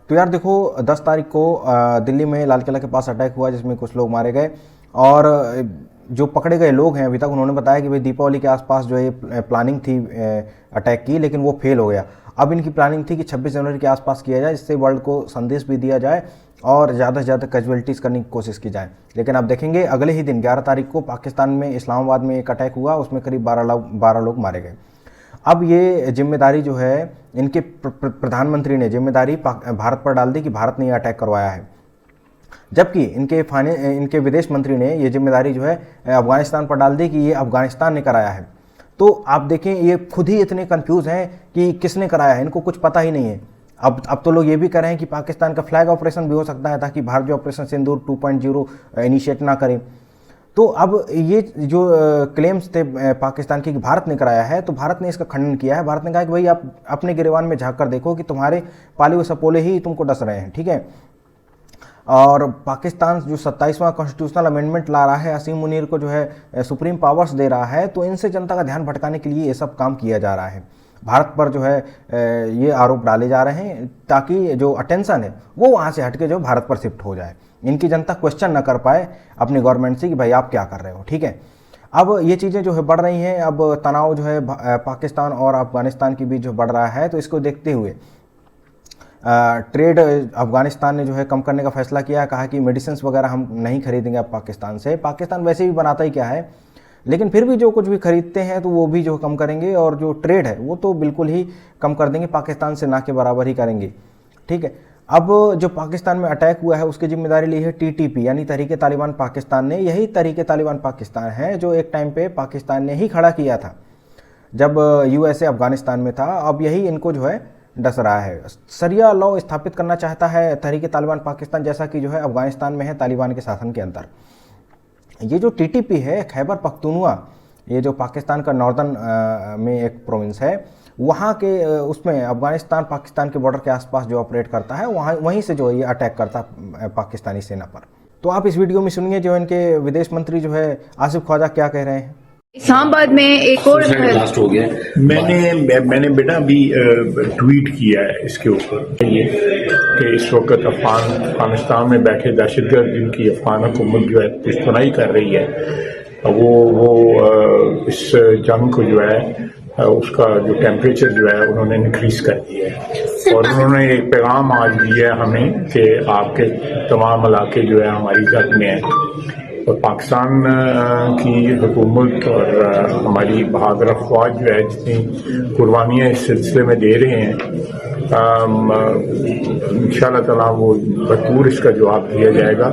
तो यार देखो 10 तारीख को दिल्ली में लाल किला के पास अटैक हुआ जिसमें कुछ लोग मारे गए और जो पकड़े गए लोग हैं अभी तक उन्होंने बताया कि भाई दीपावली के आसपास जो है ये प्लानिंग थी अटैक की, लेकिन वो फेल हो गया। अब इनकी प्लानिंग थी कि 26 जनवरी के आसपास किया जाए, जिससे वर्ल्ड को संदेश भी दिया जाए और ज़्यादा से ज़्यादा कैजुअलिटीज़ करने की कोशिश की जाए। लेकिन आप देखेंगे अगले ही दिन 11 तारीख को पाकिस्तान में इस्लामाबाद में एक अटैक हुआ, उसमें करीब 12 लोग मारे गए। अब ये जिम्मेदारी जो है इनके प्रधानमंत्री ने जिम्मेदारी भारत पर डाल दी कि भारत ने ये अटैक करवाया है, जबकि इनके विदेश मंत्री ने ये जिम्मेदारी जो है अफगानिस्तान पर डाल दी कि ये अफगानिस्तान ने कराया है। तो आप देखें ये खुद ही इतने कंफ्यूज हैं कि किसने कराया है, इनको कुछ पता ही नहीं है। अब तो लोग ये भी कह रहे हैं कि पाकिस्तान का फ्लैग ऑपरेशन भी हो सकता है ताकि भारत जो ऑपरेशन सिंदूर 2.0 इनिशिएट ना करे। तो अब ये जो क्लेम्स थे पाकिस्तान के कि भारत ने कराया है, तो भारत ने इसका खंडन किया है। भारत ने कहा कि भाई आप अपने गिरेबान में झांक कर देखो कि तुम्हारे पाले हुए सपोले ही तुमको डस रहे हैं, ठीक है। और पाकिस्तान जो 27वां कॉन्स्टिट्यूशनल अमेंडमेंट ला रहा है, असीम मुनीर को जो है सुप्रीम पावर्स दे रहा है, तो इनसे जनता का ध्यान भटकाने के लिए ये सब काम किया जा रहा है। भारत पर जो है ये आरोप डाले जा रहे हैं ताकि जो अटेंशन है वो वहाँ से हटके जो भारत पर शिफ्ट हो जाए, इनकी जनता क्वेश्चन ना कर पाए अपनी गवर्नमेंट से कि भाई आप क्या कर रहे हो, ठीक है। अब ये चीज़ें जो है बढ़ रही हैं, अब तनाव जो है पाकिस्तान और अफगानिस्तान के बीच जो बढ़ रहा है, तो इसको देखते हुए ट्रेड अफगानिस्तान ने जो है कम करने का फैसला किया है। कहा कि मेडिसिन वगैरह हम नहीं खरीदेंगे अब पाकिस्तान से। पाकिस्तान वैसे भी बनाता ही क्या है, लेकिन फिर भी जो कुछ भी खरीदते हैं तो वो भी जो कम करेंगे, और जो ट्रेड है वो तो बिल्कुल ही कम कर देंगे, पाकिस्तान से ना के बराबर ही करेंगे, ठीक है। अब जो पाकिस्तान में अटैक हुआ है उसकी जिम्मेदारी ली है टीटीपी यानी तहरीक तालिबान पाकिस्तान ने। यही तहरीक तालिबान पाकिस्तान है जो एक टाइम पे पाकिस्तान ने ही खड़ा किया था जब यूएसए अफगानिस्तान में था। अब यही इनको जो है डस रहा है। शरिया लॉ स्थापित करना चाहता है तहरीक तालिबान पाकिस्तान, जैसा कि जो है अफगानिस्तान में है तालिबान के शासन के अंदर। ये जो टीटीपी है, खैबर पख्तूनवा, ये जो पाकिस्तान का नॉर्दर्न में एक प्रोविंस है, वहाँ के उसमें अफगानिस्तान पाकिस्तान के बॉर्डर के आसपास जो ऑपरेट करता है, वहीं से जो ये अटैक करता पाकिस्तानी सेना पर। तो आप इस वीडियो में सुनिए जो इनके विदेश मंत्री जो है आसिफ ख्वाजा क्या कह रहे हैं। इस्लामाबाद में एक और ब्लास्ट हो गया। मैंने बेटा अभी ट्वीट किया है इसके ऊपर ये कि इस वक्त अफगानिस्तान में बैठे दहशतगर्द जिनकी अफगान हुकूमत जो है पुश्तनाई कर रही है, वो इस जंग को जो है उसका जो टेम्परेचर जो है उन्होंने इंक्रीज कर दिया है। और उन्होंने एक पैगाम आज दिया है हमें कि आपके तमाम इलाके जो है हमारी जद में है, और पाकिस्तान की हुकूमत और हमारी बहादुर अफवाज जो है जितनी कुर्बानियाँ इस सिलसिले में दे रहे हैं, इंशाअल्लाह ताला वो भरपूर इसका जवाब दिया जाएगा।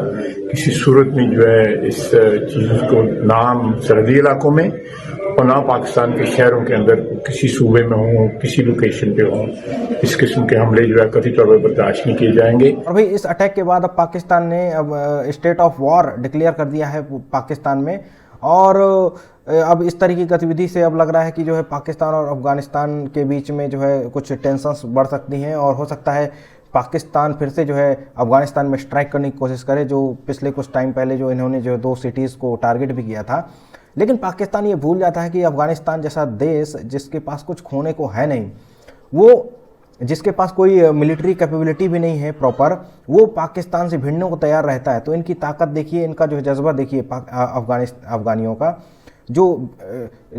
किसी सूरत में जो है इस चीज़ को ना सरहदी इलाकों में और ना पाकिस्तान के शहरों के अंदर किसी सूबे में हों, किसी लोकेशन पे हों, इस किस्म के हमले जो है कथित तौर पर बर्दाश्त नहीं किए जाएंगे। और भाई इस अटैक के बाद अब पाकिस्तान ने अब स्टेट ऑफ वॉर डिक्लेयर कर दिया है पाकिस्तान में, और अब इस तरह की गतिविधि से अब लग रहा है कि जो है पाकिस्तान और अफगानिस्तान के बीच में जो है कुछ टेंशंस बढ़ सकती हैं, और हो सकता है पाकिस्तान फिर से जो है अफगानिस्तान में स्ट्राइक करने की कोशिश करे, जो पिछले कुछ टाइम पहले जो इन्होंने जो 2 सिटीज़ को टारगेट भी किया था। लेकिन पाकिस्तान ये भूल जाता है कि अफगानिस्तान जैसा देश जिसके पास कुछ खोने को है नहीं, वो जिसके पास कोई मिलिट्री कैपेबिलिटी भी नहीं है प्रॉपर, वो पाकिस्तान से भिड़ने को तैयार रहता है। तो इनकी ताकत देखिए, इनका जो जज्बा देखिए अफगानियों का, जो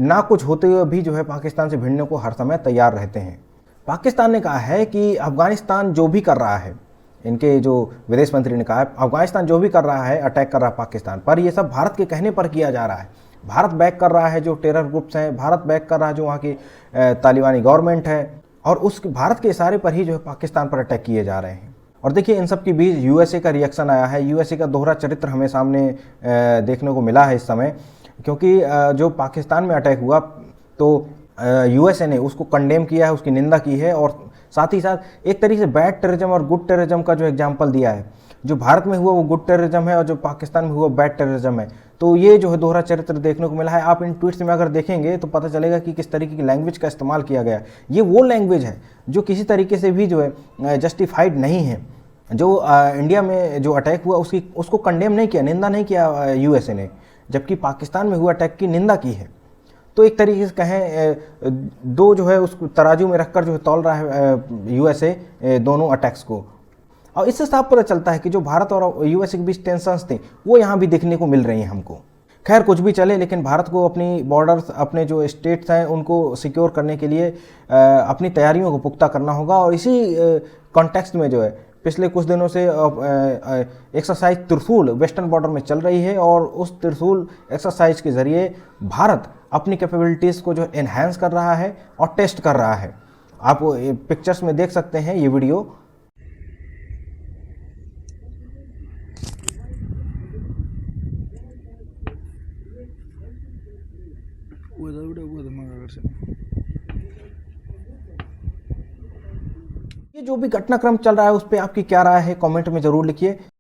ना कुछ होते हुए भी जो है पाकिस्तान से भिड़ने को हर समय तैयार रहते हैं। पाकिस्तान ने कहा है कि अफगानिस्तान जो भी कर रहा है, इनके जो विदेश मंत्री ने कहा है अफगानिस्तान जो भी कर रहा है, अटैक कर रहा है पाकिस्तान पर, ये सब भारत के कहने पर किया जा रहा है। भारत बैक कर रहा है जो टेरर ग्रुप्स हैं, भारत बैक कर रहा है जो वहाँ की तालिबानी गवर्नमेंट है, और उस भारत के इशारे पर ही जो है पाकिस्तान पर अटैक किए जा रहे हैं। और देखिए इन सब के बीच यूएसए का रिएक्शन आया है। यूएसए का दोहरा चरित्र हमें सामने देखने को मिला है इस समय, क्योंकि जो पाकिस्तान में अटैक हुआ तो यूएसए ने उसको कंडेम किया है, उसकी निंदा की है, और साथ ही साथ एक तरीके से बैड टेररिज्म और गुड टेररिज्म का जो एग्जाम्पल दिया है। जो भारत में हुआ वो गुड टेररिज्म है और जो पाकिस्तान में हुआ बैड टेररिज्म है। तो ये जो है दोहरा चरित्र देखने को मिला है। आप इन ट्वीट्स में अगर देखेंगे तो पता चलेगा कि किस तरीके की लैंग्वेज का इस्तेमाल किया गया। ये वो लैंग्वेज है जो किसी तरीके से भी जो है जस्टिफाइड नहीं है। जो इंडिया में जो अटैक हुआ उसको कंडेम नहीं किया, निंदा नहीं किया यूएसए ने, जबकि पाकिस्तान में हुआ अटैक की निंदा की है। तो एक तरीके से कहें दो जो है उस तराजू में रखकर जो है तौल रहा है यूएसए दोनों अटैक्स को। और इससे साफ पता चलता है कि जो भारत और यूएसए के बीच टेंशंस थी वो यहाँ भी देखने को मिल रही हैं हमको। खैर कुछ भी चले, लेकिन भारत को अपनी बॉर्डर्स, अपने जो स्टेट्स हैं उनको सिक्योर करने के लिए अपनी तैयारियों को पुख्ता करना होगा। और इसी कॉन्टेक्स्ट में जो है पिछले कुछ दिनों से एक्सरसाइज त्रिशूल वेस्टर्न बॉर्डर में चल रही है, और उस त्रिशूल एक्सरसाइज के ज़रिए भारत अपनी कैपेबिलिटीज़ को जो एनहांस कर रहा है और टेस्ट कर रहा है। आप पिक्चर्स में देख सकते हैं ये वीडियो। ये जो भी घटनाक्रम चल रहा है उस पर आपकी क्या राय है, कमेंट में ज़रूर लिखिए।